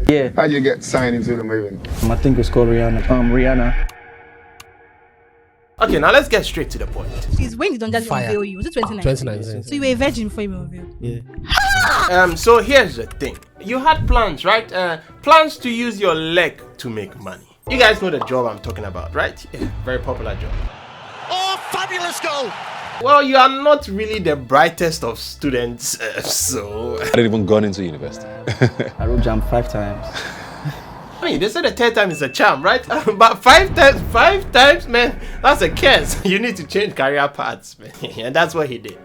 Yeah. How'd you get signed into the Mavin? I think it's called Rihanna. Rihanna. Okay, now let's get straight to the point. Is when did Don Jazzy unveil you? Was it 2019? 2019. So you were a virgin before you were unveiled? Yeah. So here's the thing. You had plans, right? Plans to use your leg to make money. You guys know the job I'm talking about, right? Yeah, very popular job. Oh, fabulous goal! Well, you are not really the brightest of students, so... I hadn't even gone into university. I wrote jam 5 times. I mean, they say the 10th time is a charm, right? But 5 times, man, that's a curse. You need to change career paths, man. And that's what he did.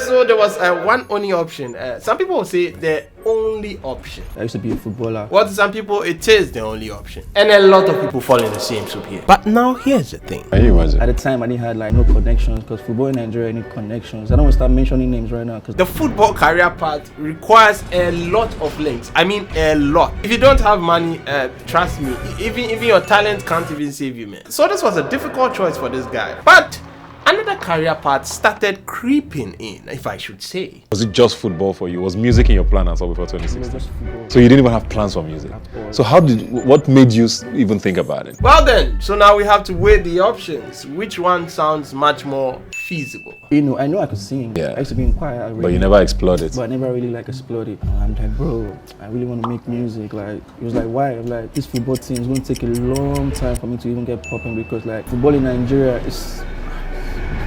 So there was one only option. Some people will say the only option. I used to be a footballer. Well, to some people, it is the only option. And a lot of people fall in the same soup here. But now, here's the thing. Can you imagine? At the time, I didn't have like no connections because football in Nigeria need connections. I don't want to start mentioning names right now because The football career path requires a lot of links. I mean, a lot. If you don't have money, trust me, even your talent can't even save you, man. So this was a difficult choice for this guy. But another career path started creeping in, if I should say. Was it just football for you? Was music in your plan as well before 2016? just football. So you didn't even have plans for music? So what made you even think about it? Well then, so now we have to weigh the options. Which one sounds much more feasible? You know, I know I could sing. Yeah. I used to be in choir already. But you never explored it. But I never really like exploded. I'm like, bro, I really want to make music. Like, it was like, why? I'm like, this football team is going to take a long time for me to even get popping because like football in Nigeria is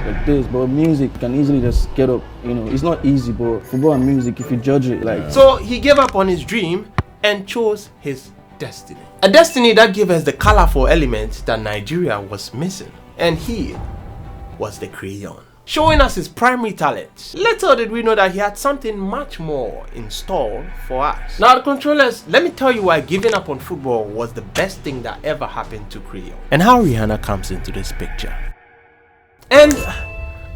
like this, but music can easily just get up. You know, it's not easy, but football and music, if you judge it, like. So he gave up on his dream and chose his destiny. A destiny that gave us the colorful element that Nigeria was missing. And he was the Crayon, showing us his primary talent. Little did we know that he had something much more in store for us. Now the controllers, let me tell you why giving up on football was the best thing that ever happened to Crayon. And how Rihanna comes into this picture. And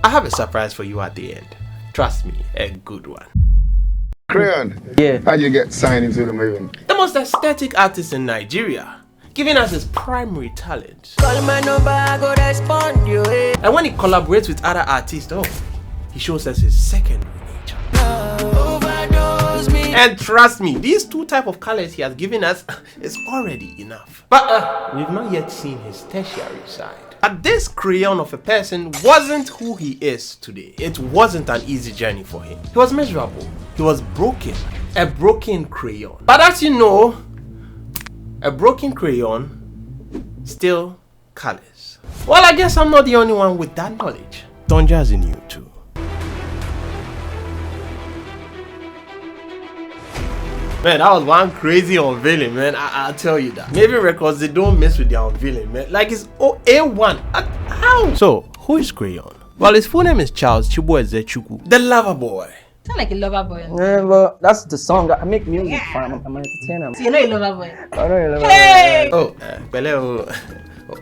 I have a surprise for you at the end. Trust me, a good one. Crayon. Yeah. How'd you get signed into the Mavin? The most aesthetic artist in Nigeria, giving us his primary talent. Call my number, I go respond you. And when he collaborates with other artists, he shows us his secondary nature. Overdose me. And trust me, these 2 types of colors he has given us is already enough. But we've not yet seen his tertiary side. But this Crayon of a person wasn't who he is today. It wasn't an easy journey for him. He was miserable. He was broken. A broken crayon. But as you know, a broken crayon still colors. Well, I guess I'm not the only one with that knowledge. Don Jazzy knew too. Man, that was one crazy unveiling, man. I'll tell you that. Mavin Records, they don't mess with their unveiling, man. Like it's A1. How? So, who is Crayon? Well, his full name is Charles Chukwueze, the lover boy. Sound like a lover boy. Yeah, but that's the song. I make music for him. I'm an entertainer. So you're not a lover boy. I know you love Hey!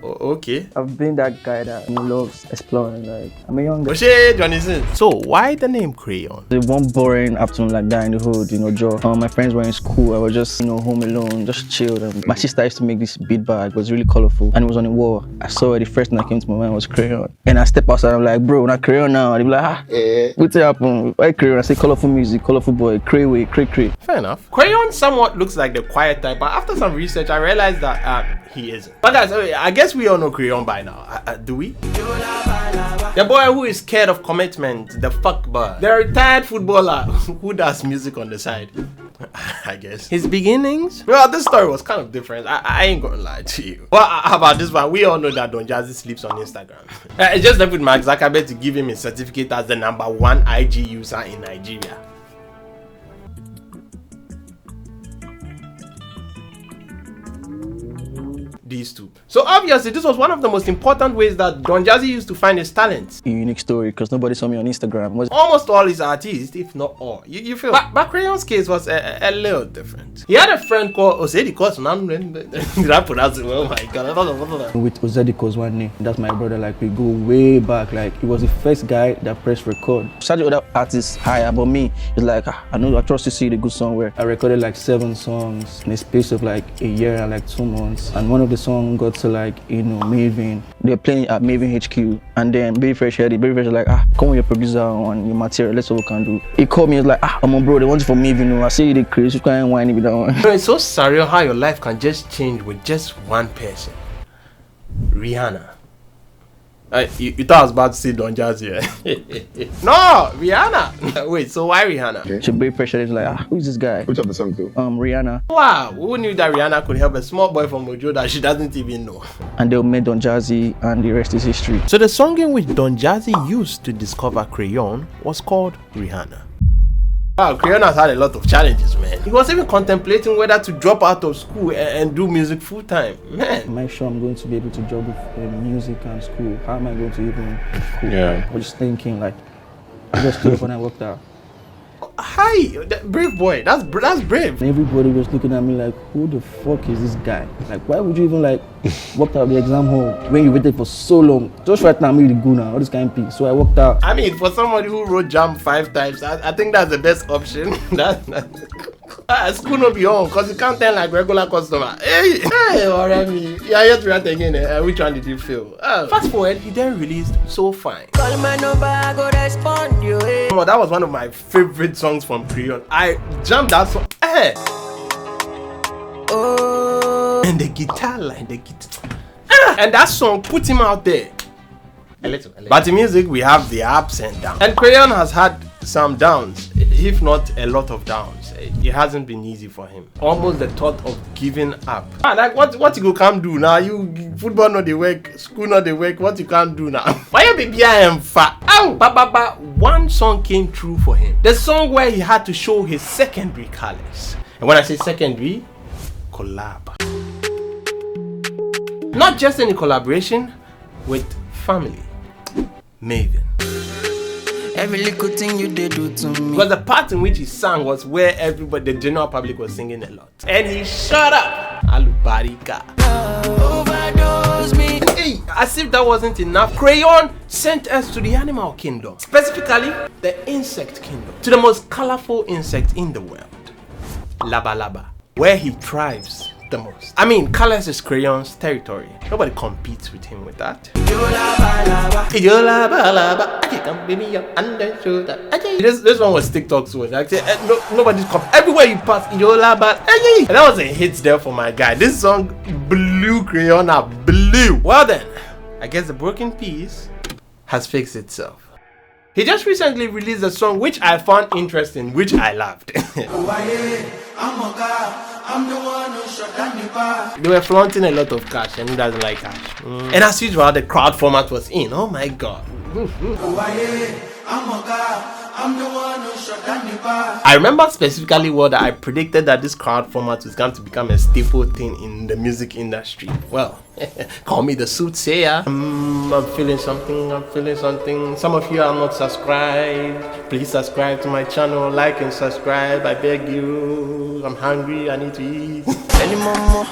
Oh, okay. I've been that guy that loves exploring. Like, I'm a young guy. Oshe Johnson. So, why the name Crayon? The one boring afternoon like that in the hood, Joe. My friends were in school. I was just, home alone, just chilled. And my sister used to make this bead bag. It was really colorful, and it was on the wall. I saw it. The first thing that came to my mind was Crayon. And I step outside. I'm like, bro, not Crayon now. And they be like, what's happened? Why Crayon? I say colorful music, colorful boy, cray. Fair enough. Crayon somewhat looks like the quiet type, but after some research, I realized that he isn't. But guys, I guess we all know Crayon by now. Do we? The boy who is scared of commitment, the fuck boy, the retired footballer who does music on the side. I guess. His beginnings? Well, this story was kind of different. I ain't gonna lie to you. Well, how about this one? We all know that Don Jazzy sleeps on Instagram. It's just left with Mark Zuckerberg to give him his certificate as the #1 IG user in Nigeria. These two. So obviously this was one of the most important ways that Don Jazzy used to find his talent. A unique story because nobody saw me on Instagram. Almost all his artists, if not all. You feel? But Crayon's case was a little different. He had a friend called Osediko's. Did I pronounce it? Oh my god. With Osediko's one name. That's my brother. Like we go way back. Like he was the first guy that pressed record. Such other artists higher, but me, it's like I trust you see the good song where I recorded like 7 songs in a space of like a year and like 2 months. And one of the song got to like, Mavin, they were playing it at Mavin HQ, and then Baby Fresh heard it. Baby Fresh was like, come with your producer on your material, let's see what we can do. He called me, he was like, I'm on bro, they want you for Mavin. I say you did crazy, you can't whine with that one. It's so surreal how your life can just change with just one person. Rihanna. You thought I was about to say Don Jazzy. No, Rihanna. Wait, so why Rihanna? Okay. So Baby Fresh was like, who's this guy? Which of the song too? Rihanna. Wow, who knew that Rihanna could help a small boy from Mojo that she doesn't even know? And they met Don Jazzy, and the rest is history. So the song in which Don Jazzy used to discover Crayon was called Rihanna. Wow, Crayon has had a lot of challenges, man. He was even contemplating whether to drop out of school and do music full time. Man. Am I sure I'm going to be able to juggle music and school? How am I going to even cope? Yeah. I was just thinking, like, I just stood up when I walked out. Hi, brave boy. That's brave. And everybody was looking at me like, who the fuck is this guy? Like, why would you even like walk out of the exam hall when you waited for so long? Just right now, I'm ready to go now. All this kind of piece. So I walked out. I mean, for somebody who wrote Jam 5 times, I think that's the best option. School no be on, cause you can't tell like regular customer. Hey, alright, yeah, yet to write again. Which one did you fail? Fast forward, he then released So Fine. Call my number, I go respond you. Oh, that was one of my favorite songs from Crayon. I jammed that song. Oh. And the guitar line, and that song put him out there. A little. But in music, we have the ups and downs. And Crayon has had some downs, if not a lot of downs. It hasn't been easy for him. Almost the thought of giving up. Like what you can't do now? You football not the work, school not the work. What you can't do now? Why you baby I am fat? Ow! But one song came true for him. The song where he had to show his secondary colors. And when I say secondary, collab. Not just any collaboration with family. Mavin. Every little thing you did do to me. Because the part in which he sang was where everybody, the general public, was singing a lot. And he shut up. Alubarika. Overdose me. Hey, as if that wasn't enough, Crayon sent us to the animal kingdom. Specifically, the insect kingdom. To the most colorful insect in the world. Laba, where he thrives the most. I mean, colors is Crayon's territory. Nobody competes with him with that. This one was TikTok's one. Nobody's everywhere you pass. And that was a hit there for my guy. This song blew Crayon up. Blew. Well then, I guess the broken piece has fixed itself. He just recently released a song which I found interesting, which I loved. They were flaunting a lot of cash, and he doesn't like cash. And as usual, the crowd format was in. Oh my god. I remember specifically what I predicted that this crowd format was going to become a staple thing in the music industry. Well, call me the soothsayer. I'm feeling something. Some of you are not subscribed. Please subscribe to my channel, like and subscribe. I beg you. I'm hungry, I need to eat. Early mama.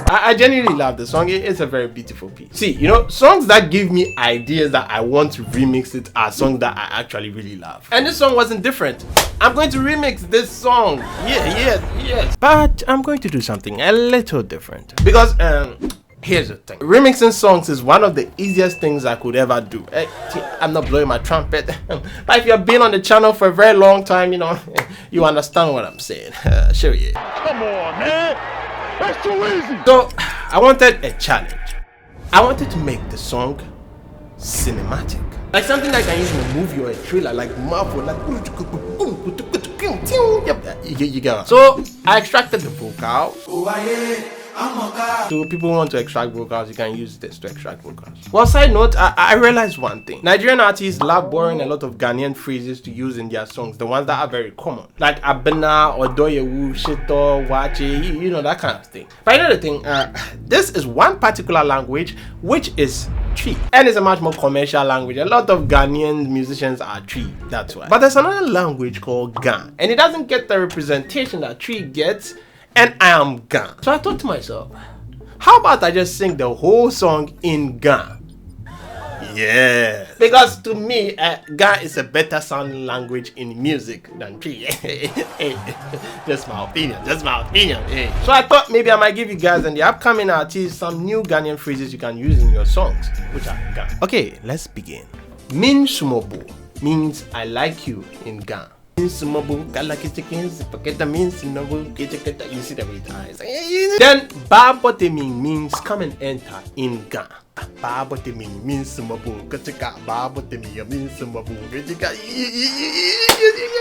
I genuinely love the song. It's a very beautiful piece. See, songs that give me ideas that I want to remix it are songs that I actually really love. And this song wasn't different. I'm going to remix this song. Yes. But I'm going to do something a little different. Because, here's the thing. Remixing songs is one of the easiest things I could ever do. I'm not blowing my trumpet. But if you've been on the channel for a very long time, you understand what I'm saying. Sure, yeah. Come on, man. That's too easy. So, I wanted a challenge. I wanted to make the song cinematic. Like something that can use in a movie or a trailer, like Marvel, like you get it. So, I extracted the vocals. So people want to extract vocals, you can use this to extract vocals. Well, side note, I realized one thing. Nigerian artists love borrowing a lot of Ghanaian phrases to use in their songs, the ones that are very common. Like Abena, Odoyewu, Shito, Wache, that kind of thing. But the thing, this is one particular language, which is Tree. And it's a much more commercial language. A lot of Ghanaian musicians are Tree, that's why. But there's another language called Ga, and it doesn't get the representation that Tree gets. And I am Ga. So I thought to myself, how about I just sing the whole song in Ga? Yeah. Because to me, Ga is a better sounding language in music than P. Just my opinion. Hey. So I thought maybe I might give you guys and the upcoming artists some new Ghanaian phrases you can use in your songs, which are Ga. Okay, let's begin. Min sumobo means I like you in Ga. Min sumobo kalaki chickens, paketa means sumobo kicheketa. You see the way it is. Then babotemi means come and enter in Ga. Babotemi means sumobo kacheka. Babotemi means sumobo kacheka.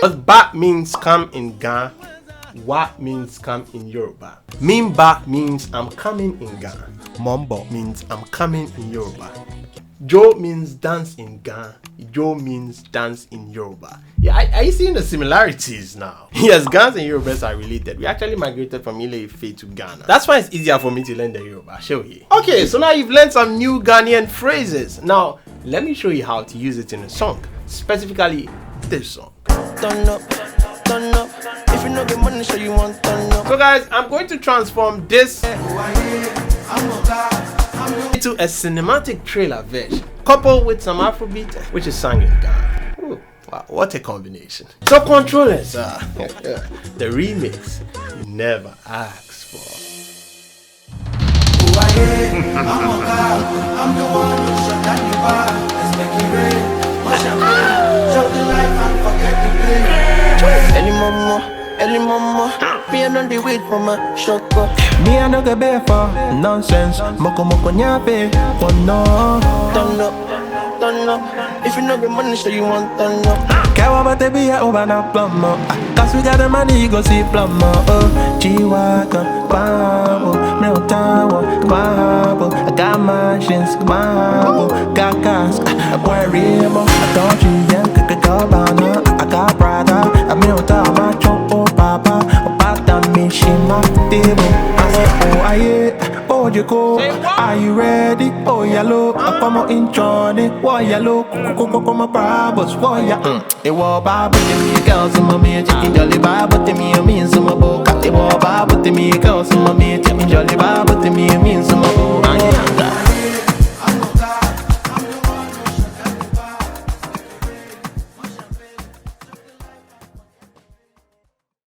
But ba means come in Ga. Wa means come in Yoruba. Mimba means I'm coming in Ga. Mombo means I'm coming in Yoruba. Jo means dance in Ga. Jo means dance in Yoruba. Yeah, are you seeing the similarities now? Yes, Gans and Yorubas are related. We actually migrated from Ile-Ife to Ghana. That's why it's easier for me to learn the Yoruba. Show you. Okay, so now you've learned some new Ghanaian phrases. Now, let me show you how to use it in a song. Specifically, this song. Turn up, turn up. If you know the money, so you want turn up. So guys, I'm going to transform this into a cinematic trailer version, coupled with some Afrobeat, which is sung in Ghana. Ooh, wow, what a combination. So controllers, the remix you never asked for. I'm the one who shut down your bar. Let's make it rain. Shut the light and forget the pain. Early mama, me and on the wait for my shot up. Me I no get bear for nonsense. Moko nyape for no. Turn up, turn up. If you know the money, so you want turn up. Kawa bate be a over na plumber. Cause we got the money, you go see plumber. Oh, G-Wagon, Babo, Mil Tower, Babo. I got machines, Babo, got cars. I boy Remo, I don't you young, Kakabana. I got brother, I Mil Tower, oh Papa, Opata Mishima, Table. I say, oh, aye, oh, you go. Are you ready? Oh, yellow, I come out in Johnny. Why yellow, Coco, my problems, why ya? It was Bible to me, girls in my man, chicken jolly Bible to me, means some book. It was Bible to me, girls in my man, chicken jolly Bible to me, means some book.